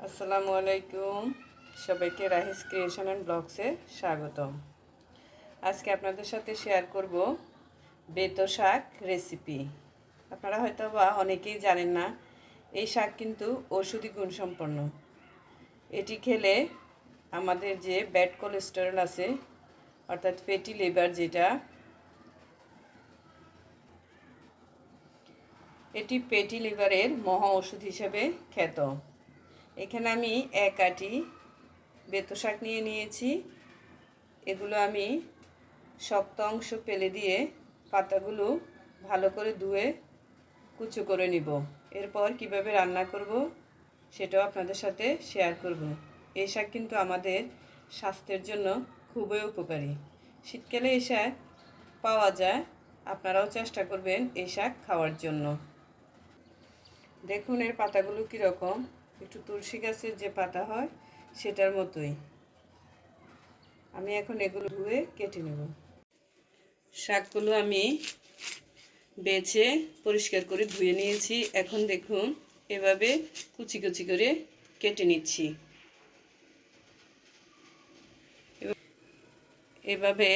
আসসালামু আলাইকুম, সবাইকে রাহিস ক্রিয়েশন অ্যান্ড ব্লগসে স্বাগতম। আজকে আপনাদের সাথে শেয়ার করব বেতো শাক রেসিপি। আপনারা হয়তো বা অনেকেই জানেন না, এই শাক কিন্তু ঔষধি গুণসম্পন্ন। এটি খেলে আমাদের যে ব্যাড কোলেস্টেরল আছে, অর্থাৎ ফ্যাটি লিভার যেটা, এটি ফ্যাটি লিভারের মহা ওষুধ হিসেবে খ্যাত। এখানে আমি এক আটি বেতো শাক নিয়েছি। এগুলো আমি শক্ত অংশ ফেলে দিয়ে পাতাগুলো ভালো করে ধুয়ে কুচো করে নিব। এরপর কিভাবে রান্না করব সেটাও আপনাদের সাথে শেয়ার করব। এই শাক কিন্তু আমাদের স্বাস্থ্যের জন্য খুবই উপকারী। শীতকালে এই শাক পাওয়া যায়, আপনারাও চেষ্টা করবেন এই শাক খাওয়ার জন্য। দেখুন এর পাতাগুলো কীরকম, একটু তুলসী গাছের যে পাতা হয় সেটার মতোই। আমি এখন এগুলো ধুয়ে কেটে নেব। শাকগুলো আমি বেছে পরিষ্কার করে ধুয়ে নিয়েছি। এখন দেখুন এভাবে কুচি কুচি করে কেটে নিচ্ছি। এভাবে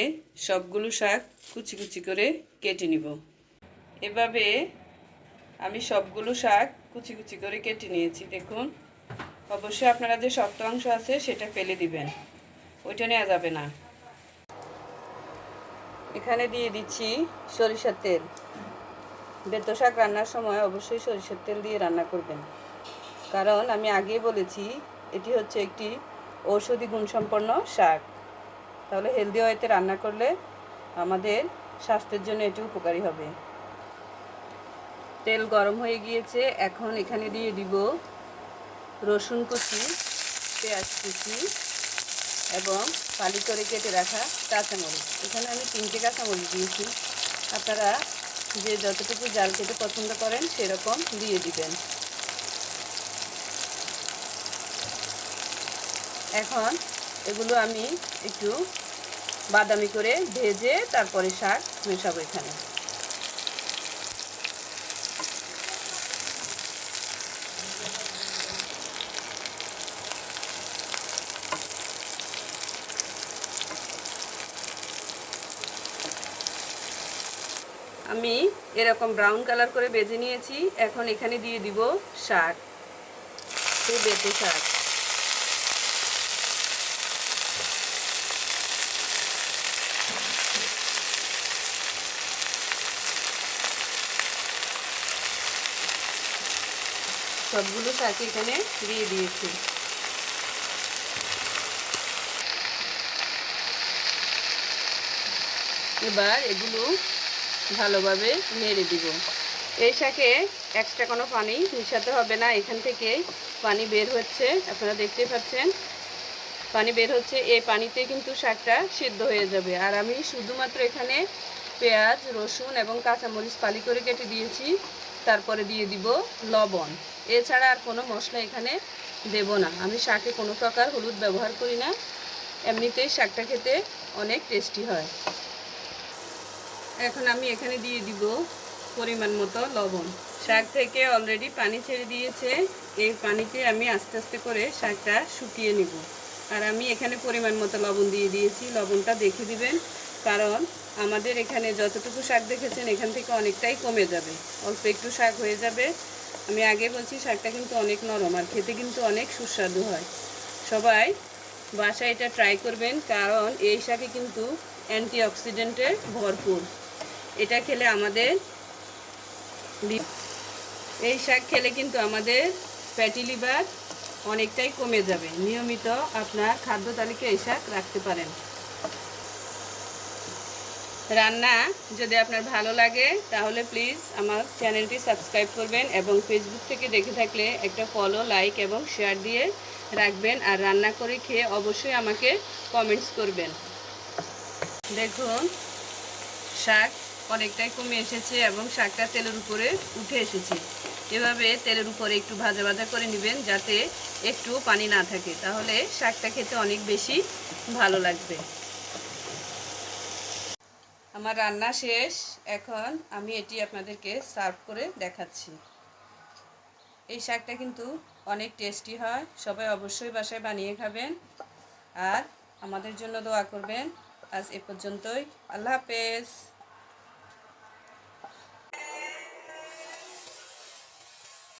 সবগুলো শাক কুচি কুচি করে কেটে নিব। এভাবে আমি সবগুলো শাক কুচি কুচি করে কেটে নিয়েছি। দেখুন, অবশ্যই আপনারা যে শক্ত অংশ আছে সেটা ফেলে দিবেন, ওইটা নেওয়া যাবে না। এখানে দিয়ে দিচ্ছি সরিষার তেল। বেতো শাক রান্নার সময় অবশ্যই সরিষার তেল দিয়ে রান্না করবেন, কারণ আমি আগেই বলেছি এটি হচ্ছে একটি ঔষধি গুণসম্পন্ন শাক। তাহলে হেলদি ওয়েতে রান্না করলে আমাদের স্বাস্থ্যের জন্য এটি উপকারী হবে। তেল গরম হয়ে গিয়েছে। এখন এখানে দিয়ে দিব রসুন কুচি, পেঁয়াজ কুচি এবং ফালি করে কেটে রাখা কাঁচামরিচ। এখানে আমি 3টে কাঁচামরিচ দিয়েছি। আপনারা যে যতটুকু জাল খেতে পছন্দ করেন সেরকম দিয়ে দিবেন। এখন এগুলো আমি একটু বাদামি করে ভেজে তারপরে শাক মেশাবো। এখানে আমি এরকম ব্রাউন কালার করে ভেজে নিয়েছি। এখন এখানে দিয়ে দিব শাক, সেই বেতো শাক। সবগুলো শাক এখানে দিয়ে দিয়েছি। এবার এগুলো ভালোভাবে নেড়ে দিব। এই শাকে এক্সট্রা কোনো পানি মিশাতে হবে না, এখান থেকে পানি বের হচ্ছে, আপনারা দেখতে পাচ্ছেন পানি বের হচ্ছে। এই পানিতে কিন্তু শাকটা সিদ্ধ হয়ে যাবে। আর আমি শুধুমাত্র এখানে পেঁয়াজ, রসুন এবং কাঁচামরিচ ফালি করে কেটে দিয়েছি। তারপরে দিয়ে দিব লবণ। এছাড়া আর কোনো মশলা এখানে দেব না। আমি শাকে কোনো প্রকার হলুদ ব্যবহার করি না, এমনিতেই শাকটা খেতে অনেক টেস্টি হয়। এখন আমি এখানে দিয়ে দিব পরিমাণ মতো লবণ। শাক থেকে অলরেডি পানি ছেড়ে দিয়েছে। এই পানিতে আমি আস্তে আস্তে করে শাকটা শুকিয়ে নিব। আর আমি এখানে পরিমাণ মতো লবণ দিয়ে দিয়েছি। লবণটা দেখে দিবেন, কারণ আমাদের এখানে যতটুকু শাক দেখেছেন এখান থেকে অনেকটাই কমে যাবে, অল্প একটু শাক হয়ে যাবে। আমি আগে বলছি শাকটা কিন্তু অনেক নরম আর খেতে কিন্তু অনেক সুস্বাদু হয়। সবাই বাসায় এটা ট্রাই করবেন, কারণ এই শাকে কিন্তু অ্যান্টিঅক্সিডেন্টে ভরপুর। এটা খেলে আমাদের এই শাক খেলে কিন্তু আমাদের ফ্যাটি লিভার অনেকটাই কমে যাবে। নিয়মিত আপনার খাদ্য তালিকায় এই শাক রাখতে পারেন। রান্না যদি আপনার ভালো লাগে তাহলে প্লিজ আমার চ্যানেলটি সাবস্ক্রাইব করবেন এবং ফেসবুক থেকে দেখে থাকলে একটা ফলো, লাইক এবং শেয়ার দিয়ে রাখবেন। আর রান্না করে খেয়ে অবশ্যই আমাকে কমেন্টস করবেন। দেখুন শাক অনেকটাই কমে এসেছে এবং শাকটা তেলের উপরে উঠে এসেছে। এভাবে তেলের উপরে একটু ভাজা ভাজা করে নেবেন, যাতে একটু পানি না থাকে, তাহলে শাকটা খেতে অনেক বেশি ভালো লাগবে। আমার রান্না শেষ। এখন আমি এটি আপনাদেরকে সার্ভ করে দেখাচ্ছি। এই শাকটা কিন্তু অনেক টেস্টি হয়। সবাই অবশ্যই বাসায় বানিয়ে খাবেন আর আমাদের জন্য দোয়া করবেন। আজ এ পর্যন্তই। আল্লাহ হাফেজ।